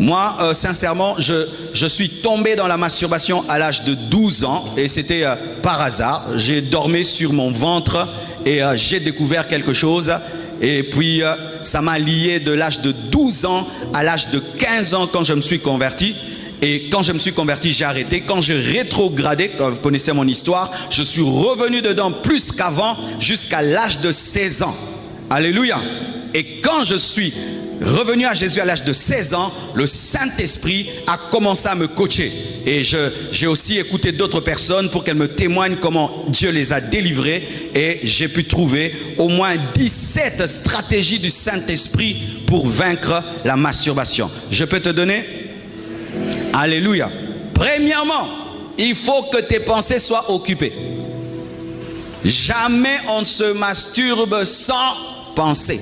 Moi, sincèrement, je suis tombé dans la masturbation à l'âge de 12 ans et c'était par hasard. J'ai dormi sur mon ventre et j'ai découvert quelque chose. Et puis, ça m'a lié de l'âge de 12 ans à l'âge de 15 ans quand je me suis converti. Et quand je me suis converti, j'ai arrêté. Quand j'ai rétrogradé, quand vous connaissez mon histoire, je suis revenu dedans plus qu'avant jusqu'à l'âge de 16 ans. Alléluia. Et quand je suis revenu à Jésus à l'âge de 16 ans, le Saint-Esprit a commencé à me coacher. Et j'ai aussi écouté d'autres personnes pour qu'elles me témoignent comment Dieu les a délivrés. Et j'ai pu trouver au moins 17 stratégies du Saint-Esprit pour vaincre la masturbation. Je peux te donner? Alléluia. Premièrement, il faut que tes pensées soient occupées. Jamais on ne se masturbe sans penser.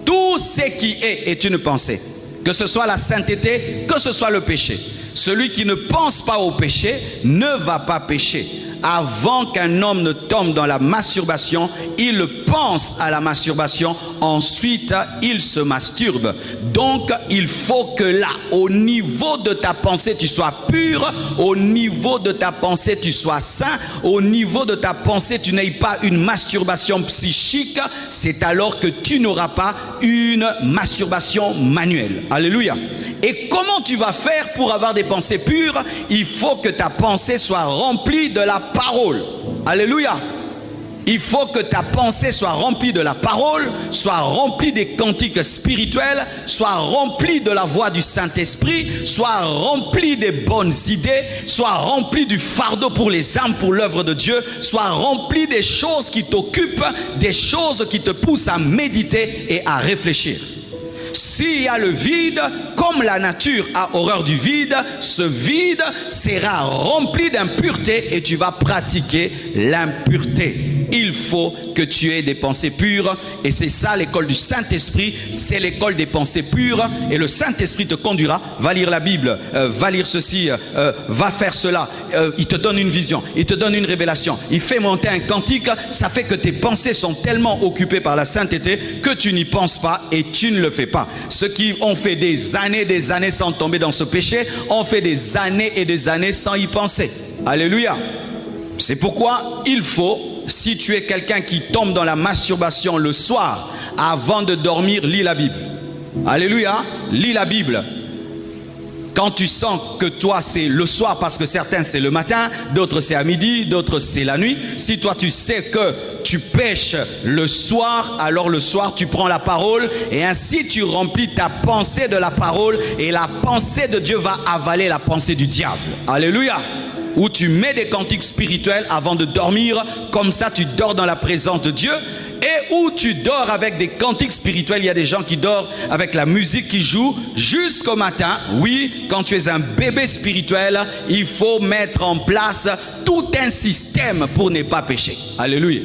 Tout ce qui est une pensée. Que ce soit la sainteté, que ce soit le péché. Celui qui ne pense pas au péché ne va pas pécher. Avant qu'un homme ne tombe dans la masturbation, il pense à la masturbation, ensuite il se masturbe. Donc il faut que là, au niveau de ta pensée, tu sois pur, au niveau de ta pensée, tu sois saint, au niveau de ta pensée, tu n'aies pas une masturbation psychique, c'est alors que tu n'auras pas une masturbation manuelle. Alléluia. Et comment tu vas faire pour avoir des pensées pures? Il faut que ta pensée soit remplie de la parole. Alléluia. Il faut que ta pensée soit remplie de la parole, soit remplie des cantiques spirituels, soit remplie de la voix du Saint-Esprit, soit remplie des bonnes idées, soit remplie du fardeau pour les âmes, pour l'œuvre de Dieu, soit remplie des choses qui t'occupent, des choses qui te poussent à méditer et à réfléchir. S'il y a le vide, comme la nature a horreur du vide, ce vide sera rempli d'impureté et tu vas pratiquer l'impureté. Il faut que tu aies des pensées pures et c'est ça l'école du Saint-Esprit, c'est l'école des pensées pures et le Saint-Esprit te conduira, va lire la Bible, va lire ceci, va faire cela, il te donne une vision, il te donne une révélation, il fait monter un cantique, ça fait que tes pensées sont tellement occupées par la sainteté que tu n'y penses pas et tu ne le fais pas. Ceux qui ont fait des années sans tomber dans ce péché, ont fait des années et des années sans y penser. Alléluia. C'est pourquoi il faut, si tu es quelqu'un qui tombe dans la masturbation le soir, avant de dormir, lis la Bible. Alléluia, lis la Bible. Quand tu sens que toi c'est le soir, parce que certains c'est le matin, d'autres c'est à midi, d'autres c'est la nuit. Si toi tu sais que tu pêches le soir, alors le soir tu prends la parole et ainsi tu remplis ta pensée de la parole et la pensée de Dieu va avaler la pensée du diable. Alléluia. Où tu mets des cantiques spirituels avant de dormir, comme ça tu dors dans la présence de Dieu. Et où tu dors avec des cantiques spirituels. Il y a des gens qui dorment avec la musique qui joue jusqu'au matin. Oui, quand tu es un bébé spirituel, il faut mettre en place tout un système pour ne pas pécher. Alléluia.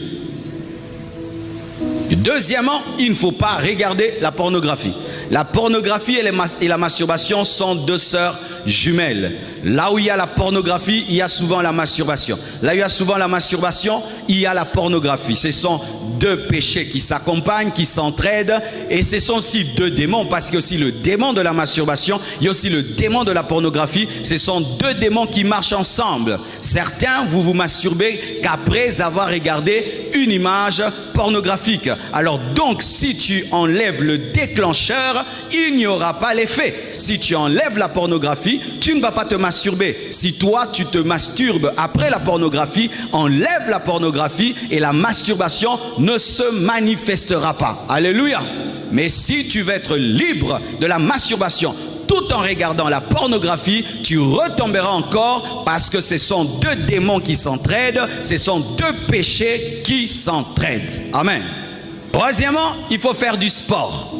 Deuxièmement, il ne faut pas regarder la pornographie. La pornographie et la masturbation sont deux sœurs jumelles. Là où il y a la pornographie, il y a souvent la masturbation. Là où il y a souvent la masturbation, il y a la pornographie. Ce sont deux péchés qui s'accompagnent, qui s'entraident. Et ce sont aussi deux démons, parce qu'il y a aussi le démon de la masturbation, il y a aussi le démon de la pornographie. Ce sont deux démons qui marchent ensemble. Certains, vous vous masturbez qu'après avoir regardé une image pornographique. Alors donc, si tu enlèves le déclencheur, il n'y aura pas l'effet. Si tu enlèves la pornographie, tu ne vas pas te masturber. Si toi, tu te masturbes après la pornographie, enlève la pornographie et la masturbation ne se manifestera pas. Alléluia. Mais si tu veux être libre de la masturbation tout en regardant la pornographie, tu retomberas encore parce que ce sont deux démons qui s'entraident, ce sont deux péchés qui s'entraident. Amen. Troisièmement, il faut faire du sport.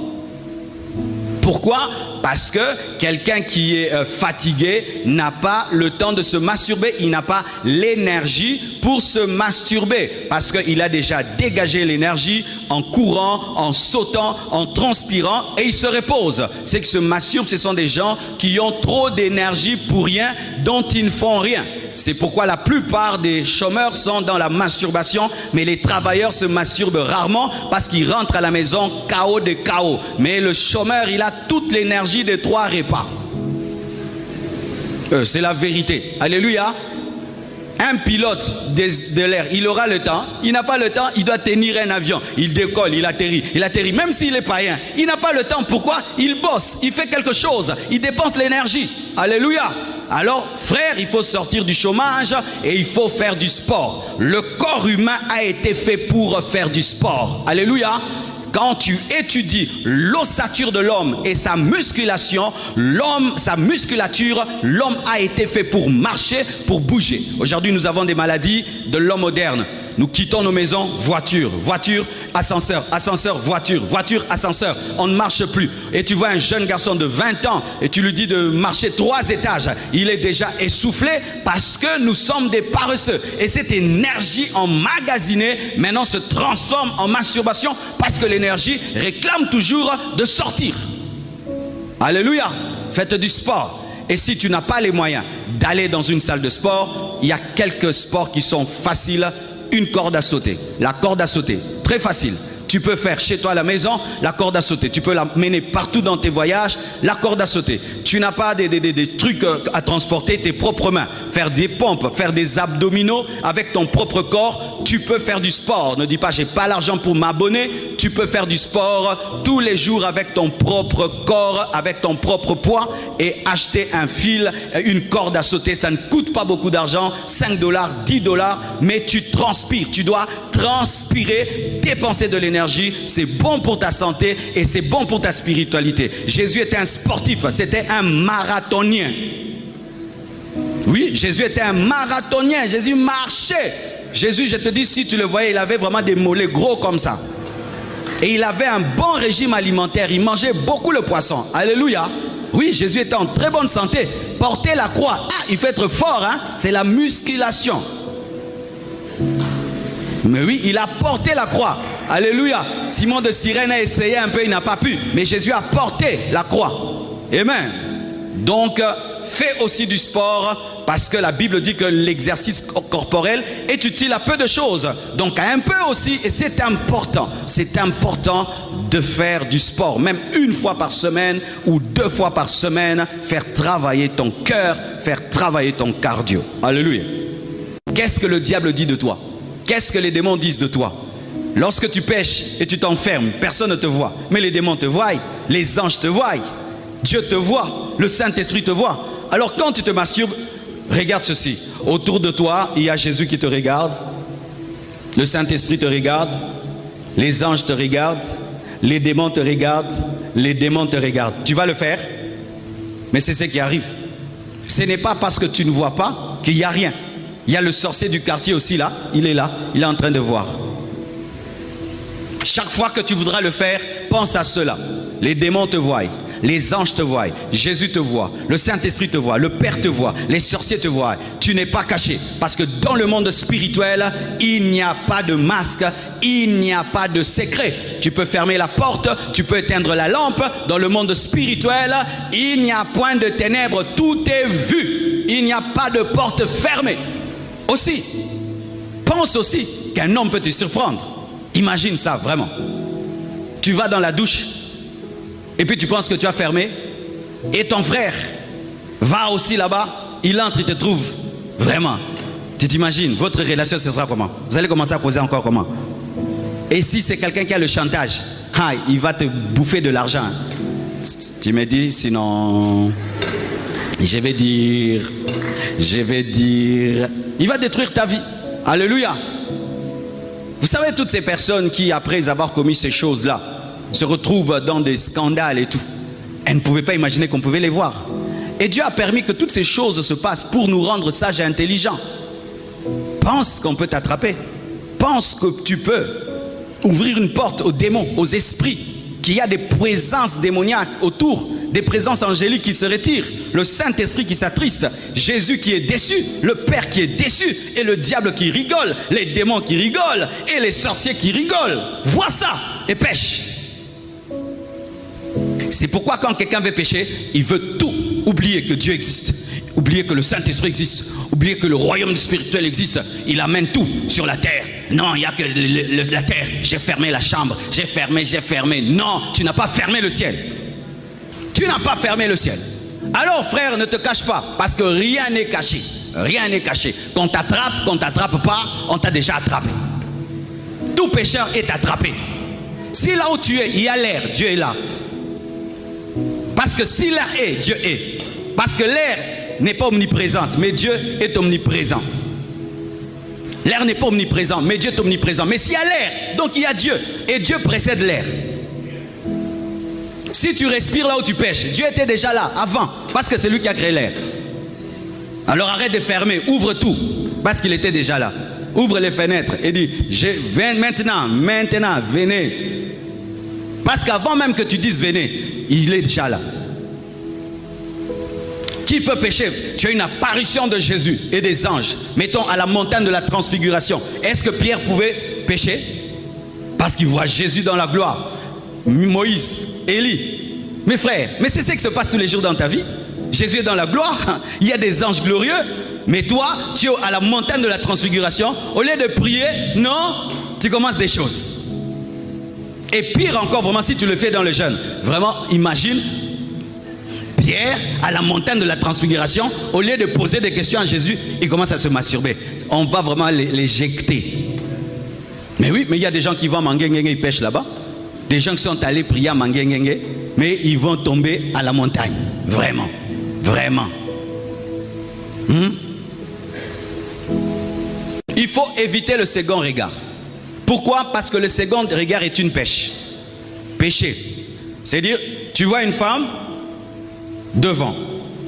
Pourquoi? Parce que quelqu'un qui est fatigué n'a pas le temps de se masturber, il n'a pas l'énergie pour se masturber parce qu'il a déjà dégagé l'énergie en courant, en sautant, en transpirant et il se repose. C'est que se masturbe, ce sont des gens qui ont trop d'énergie pour rien, dont ils ne font rien. C'est pourquoi la plupart des chômeurs sont dans la masturbation, mais les travailleurs se masturbent rarement parce qu'ils rentrent à la maison KO de KO. Mais le chômeur, il a toute l'énergie des 3 repas. C'est la vérité. Alléluia. Un pilote de l'air, il aura le temps. Il n'a pas le temps, il doit tenir un avion. Il décolle, il atterrit. Même s'il est païen, il n'a pas le temps. Pourquoi? Il bosse, il fait quelque chose. Il dépense l'énergie. Alléluia. Alors, frère, il faut sortir du chômage et il faut faire du sport. Le corps humain a été fait pour faire du sport. Alléluia. Quand tu étudies l'ossature de l'homme et sa musculation, l'homme a été fait pour marcher, pour bouger. Aujourd'hui, nous avons des maladies de l'homme moderne. Nous quittons nos maisons, voiture, ascenseur, voiture, ascenseur. On ne marche plus. Et tu vois un jeune garçon de 20 ans et tu lui dis de marcher 3 étages. Il est déjà essoufflé parce que nous sommes des paresseux. Et cette énergie emmagasinée maintenant se transforme en masturbation parce que l'énergie réclame toujours de sortir. Alléluia. Faites du sport. Et si tu n'as pas les moyens d'aller dans une salle de sport, il y a quelques sports qui sont faciles. Une corde à sauter. La corde à sauter, très facile. Tu peux faire chez toi à la maison la corde à sauter. Tu peux la mener partout dans tes voyages, la corde à sauter. Tu n'as pas des trucs à transporter, tes propres mains. Faire des pompes, faire des abdominaux avec ton propre corps. Tu peux faire du sport. Ne dis pas j'ai pas l'argent pour m'abonner. Tu peux faire du sport tous les jours avec ton propre corps, avec ton propre poids et acheter un fil, une corde à sauter. Ça ne coûte pas beaucoup d'argent, 5 $, 10 $, mais tu transpires. Tu dois transpirer, dépenser de l'énergie. C'est bon pour ta santé et c'est bon pour ta spiritualité. Jésus était un sportif, c'était un marathonien. Oui, Jésus était un marathonien. Jésus marchait. Jésus, je te dis, si tu le voyais, il avait vraiment des mollets gros comme ça. Et il avait un bon régime alimentaire. Il mangeait beaucoup le poisson. Alléluia. Oui, Jésus était en très bonne santé. Porter la croix. Ah, il faut être fort, hein. C'est la musculation. Mais oui, il a porté la croix. Alléluia. Simon de Cyrène a essayé un peu, il n'a pas pu. Mais Jésus a porté la croix. Amen. Donc, fais aussi du sport parce que la Bible dit que l'exercice corporel est utile à peu de choses. Donc, à un peu aussi, et c'est important. C'est important de faire du sport. Même 1 fois par semaine ou 2 fois par semaine, faire travailler ton cœur, faire travailler ton cardio. Alléluia. Qu'est-ce que le diable dit de toi? Qu'est-ce que les démons disent de toi? Lorsque tu pêches et tu t'enfermes, personne ne te voit. Mais les démons te voient, les anges te voient, Dieu te voit, le Saint-Esprit te voit. Alors quand tu te masturbes, regarde ceci. Autour de toi, il y a Jésus qui te regarde, le Saint-Esprit te regarde, les anges te regardent, les démons te regardent, les démons te regardent. Tu vas le faire, mais c'est ce qui arrive. Ce n'est pas parce que tu ne vois pas qu'il n'y a rien. Il y a le sorcier du quartier aussi là, il est en train de voir. Chaque fois que tu voudras le faire, pense à cela. Les démons te voient, les anges te voient, Jésus te voit, le Saint-Esprit te voit, le Père te voit, les sorciers te voient. Tu n'es pas caché parce que dans le monde spirituel, il n'y a pas de masque, il n'y a pas de secret. Tu peux fermer la porte, tu peux éteindre la lampe. Dans le monde spirituel, il n'y a point de ténèbres, tout est vu. Il n'y a pas de porte fermée. Aussi, pense aussi qu'un homme peut te surprendre. Imagine ça vraiment. Tu vas dans la douche et puis tu penses que tu as fermé et ton frère va aussi là-bas, il entre, il te trouve vraiment. Tu t'imagines, votre relation ce sera comment? Vous allez commencer à poser encore comment? Et si c'est quelqu'un qui a le chantage, il va te bouffer de l'argent. Tu me dis, sinon je vais dire, il va détruire ta vie. Alléluia. Vous savez, toutes ces personnes qui, après avoir commis ces choses-là, se retrouvent dans des scandales et tout, elles ne pouvaient pas imaginer qu'on pouvait les voir. Et Dieu a permis que toutes ces choses se passent pour nous rendre sages et intelligents. Pense qu'on peut t'attraper. Pense que tu peux ouvrir une porte aux démons, aux esprits, qu'il y a des présences démoniaques autour, des présences angéliques qui se retirent, le Saint-Esprit qui s'attriste, Jésus qui est déçu, le Père qui est déçu, et le diable qui rigole, les démons qui rigolent, et les sorciers qui rigolent. Vois ça et pêche. C'est pourquoi quand quelqu'un veut pécher, il veut tout oublier que Dieu existe, oublier que le Saint-Esprit existe, oublier que le royaume spirituel existe. Il amène tout sur la terre. Non, il n'y a que la terre. J'ai fermé la chambre, j'ai fermé. Non, tu n'as pas fermé le ciel. Tu n'as pas fermé le ciel. Alors frère, ne te cache pas, parce que rien n'est caché. Rien n'est caché. Qu'on t'attrape pas, on t'a déjà attrapé. Tout pécheur est attrapé. Si là où tu es, il y a l'air, Dieu est là. Parce que si l'air est, Dieu est. Parce que l'air n'est pas omniprésente, mais Dieu est omniprésent. L'air n'est pas omniprésent, mais Dieu est omniprésent. Mais s'il y a l'air, donc il y a Dieu. Et Dieu précède l'air. Si tu respires là où tu pêches, Dieu était déjà là, avant. Parce que c'est lui qui a créé l'air. Alors arrête de fermer, ouvre tout. Parce qu'il était déjà là. Ouvre les fenêtres et dis, maintenant, venez. Parce qu'avant même que tu dises venez, il est déjà là. Qui peut pécher? Tu as une apparition de Jésus et des anges. Mettons à la montagne de la transfiguration. Est-ce que Pierre pouvait pécher? Parce qu'il voit Jésus dans la gloire. Moïse, Élie. Mes frères, mais c'est ce qui se passe tous les jours dans ta vie. Jésus est dans la gloire. Il y a des anges glorieux. Mais toi, tu es à la montagne de la transfiguration. Au lieu de prier, non, tu commences des choses. Et pire encore, vraiment, si tu le fais dans le jeûne. Vraiment, imagine Pierre à la montagne de la transfiguration. Au lieu de poser des questions à Jésus, il commence à se masturber. On va vraiment l'éjecter. Mais oui, mais il y a des gens qui vont à Manguengenge, ils pêchent là-bas. Des gens qui sont allés prier à Manguengenge, mais ils vont tomber à la montagne. Vraiment. Vraiment. Il faut éviter le second regard. Pourquoi? Parce que le second regard est une pêche. Péché. C'est-à-dire, tu vois une femme devant.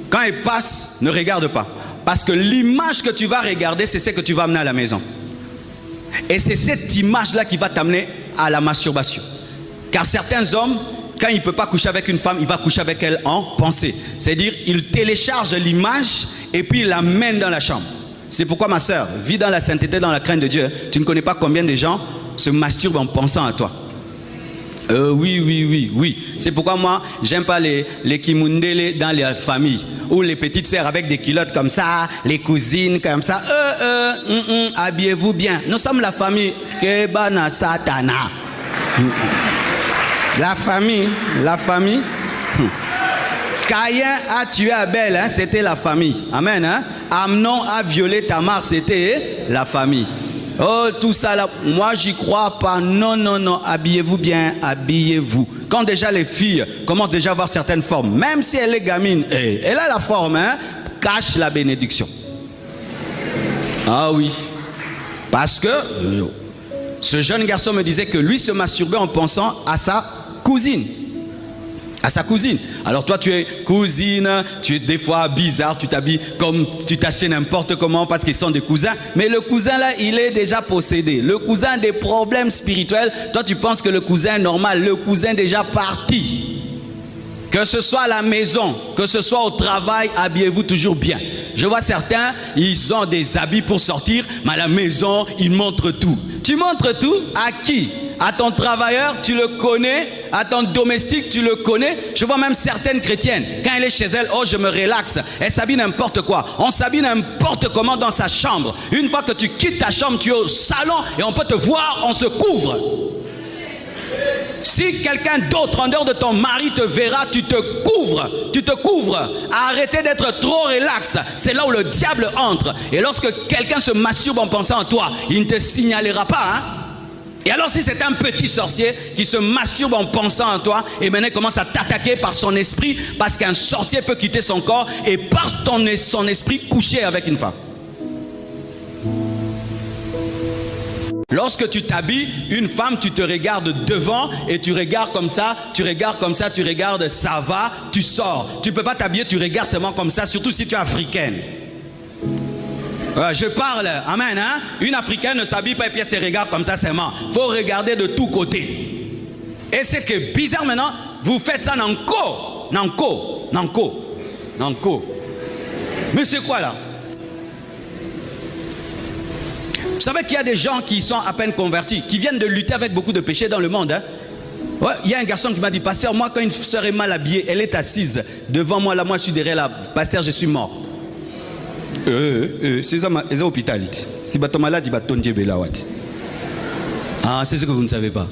Quand elle passe, ne regarde pas. Parce que l'image que tu vas regarder, c'est ce que tu vas amener à la maison. Et c'est cette image-là qui va t'amener à la masturbation. Car certains hommes, quand il ne peut pas coucher avec une femme, il va coucher avec elle en pensée. C'est-à-dire, il télécharge l'image et puis il l'amène dans la chambre. C'est pourquoi ma soeur, vis dans la sainteté, dans la crainte de Dieu. Tu ne connais pas combien de gens se masturbent en pensant à toi. Oui. C'est pourquoi moi, j'aime pas les kimundele dans les familles. Ou les petites sœurs avec des culottes comme ça, les cousines comme ça. Habillez-vous bien. Nous sommes la famille Kebana Satana. La famille. Caïn a tué Abel, hein, c'était la famille. Amen. Hein? Amnon a violé Tamar, c'était la famille. Oh, tout ça là, moi j'y crois pas. Non, habillez-vous bien, habillez-vous. Quand déjà les filles commencent déjà à avoir certaines formes, même si elle est gamine, elle a la forme, hein, cache la bénédiction. Ah oui. Parce que ce jeune garçon me disait que lui se masturbait en pensant à sa cousine. À sa cousine. Alors toi tu es cousine, tu es des fois bizarre, tu t'habilles comme tu t'assieds n'importe comment parce qu'ils sont des cousins. Mais le cousin là, il est déjà possédé. Le cousin a des problèmes spirituels. Toi tu penses que le cousin est normal. Le cousin est déjà parti. Que ce soit à la maison, que ce soit au travail, habillez-vous toujours bien. Je vois certains, ils ont des habits pour sortir, mais à la maison, ils montrent tout. Tu montres tout à qui? À ton travailleur, tu le connais. À ton domestique, tu le connais. Je vois même certaines chrétiennes, quand elle est chez elle, oh je me relaxe. Elle s'habille n'importe quoi. On s'habille n'importe comment dans sa chambre. Une fois que tu quittes ta chambre, tu es au salon et on peut te voir, on se couvre. Si quelqu'un d'autre en dehors de ton mari te verra, tu te couvres. Tu te couvres. Arrêtez d'être trop relax. C'est là où le diable entre. Et lorsque quelqu'un se masturbe en pensant à toi, il ne te signalera pas, hein? Et alors si c'est un petit sorcier qui se masturbe en pensant à toi, et maintenant il commence à t'attaquer par son esprit, parce qu'un sorcier peut quitter son corps et par son esprit coucher avec une femme. Lorsque tu t'habilles, une femme, tu te regardes devant et tu regardes comme ça, tu regardes, ça va, tu sors. Tu ne peux pas t'habiller, tu regardes seulement comme ça, surtout si tu es africaine. Je parle, amen, hein? Une africaine ne s'habille pas et puis elle se regarde comme ça seulement. Il faut regarder de tous côtés. Et c'est que bizarre maintenant, vous faites ça Nanko. Mais c'est quoi là? Vous savez qu'il y a des gens qui sont à peine convertis, qui viennent de lutter avec beaucoup de péchés dans le monde, hein? Ouais, il y a un garçon qui m'a dit, pasteur, moi quand une soeur est mal habillée, elle est assise devant moi, là moi je suis derrière là, pasteur, je suis mort. C'est ça l'hôpital. Si tu es malade, tu vas tomber là. Ah, c'est ce que vous ne savez pas.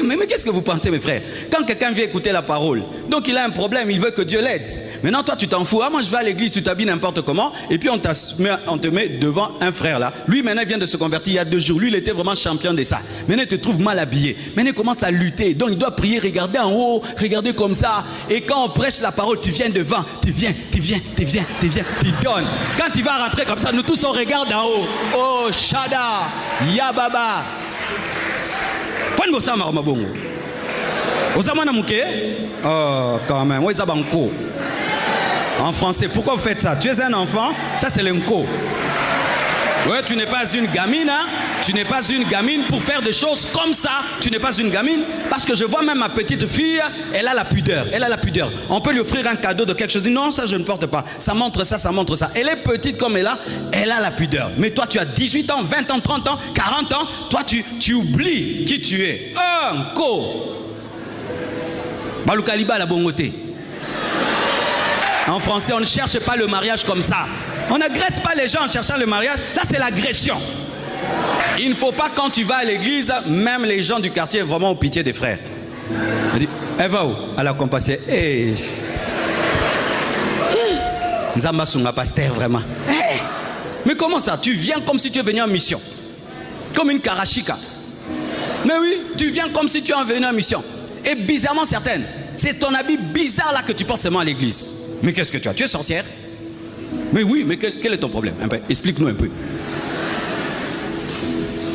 Mais qu'est-ce que vous pensez, mes frères? Quand quelqu'un vient écouter la parole, donc il a un problème, il veut que Dieu l'aide. Maintenant, toi, tu t'en fous. Ah, moi, je vais à l'église, tu t'habilles n'importe comment, et puis on te met devant un frère là. Lui, maintenant, il vient de se convertir il y a 2 jours. Lui, il était vraiment champion de ça. Maintenant, il te trouve mal habillé. Maintenant, il commence à lutter. Donc, il doit prier, regarder en haut, regarder comme ça. Et quand on prêche la parole, tu viens devant. Tu viens, tu donnes. Quand il va rentrer comme ça, nous tous, on regarde en haut. Oh, Shada, Yababa. Point de ça, Marmabongo. Osamana Mouké? Oh, quand même. Oui, ça va en cours. En français, pourquoi vous faites ça? Tu es un enfant, ça c'est l'enco. Ouais, tu n'es pas une gamine, hein? Tu n'es pas une gamine pour faire des choses comme ça. Tu n'es pas une gamine, parce que je vois même ma petite fille, elle a la pudeur. Elle a la pudeur. On peut lui offrir un cadeau de quelque chose. Dit non, ça je ne porte pas. Ça montre ça, ça montre ça. Elle est petite comme elle a la pudeur. Mais toi, tu as 18 ans, 20 ans, 30 ans, 40 ans. Toi, tu oublies qui tu es. Enco. Balukaliba la bongoté. En français, on ne cherche pas le mariage comme ça. On n'agresse pas les gens en cherchant le mariage. Là, c'est l'agression. Il ne faut pas, quand tu vas à l'église, même les gens du quartier vraiment ont pitié des frères. Elle dit, elle va où? À la compassion. Hey. Nzamba Sunga pasteur, vraiment. Hey. Mais comment ça? Tu viens comme si tu es venu en mission. Comme une karachika. Mais oui, tu viens comme si tu es venu en mission. Et bizarrement certaines, c'est ton habit bizarre là que tu portes seulement à l'église. Mais qu'est-ce que tu as? Tu es sorcière? Mais oui, mais quel est ton problème? Explique-nous un peu.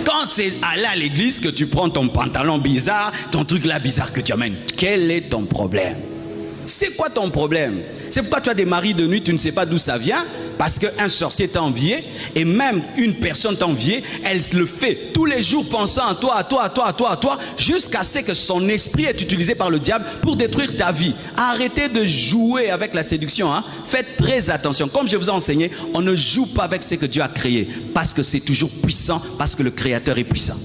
Quand c'est aller à l'église que tu prends ton pantalon bizarre, ton truc là bizarre que tu amènes, quel est ton problème? C'est quoi ton problème? C'est pourquoi tu as des maris de nuit, tu ne sais pas d'où ça vient, parce qu'un sorcier t'a envié, et même une personne t'a envié, elle le fait tous les jours pensant à toi, jusqu'à ce que son esprit est utilisé par le diable pour détruire ta vie. Arrêtez de jouer avec la séduction, hein? Faites très attention. Comme je vous ai enseigné, on ne joue pas avec ce que Dieu a créé, parce que c'est toujours puissant, parce que le Créateur est puissant.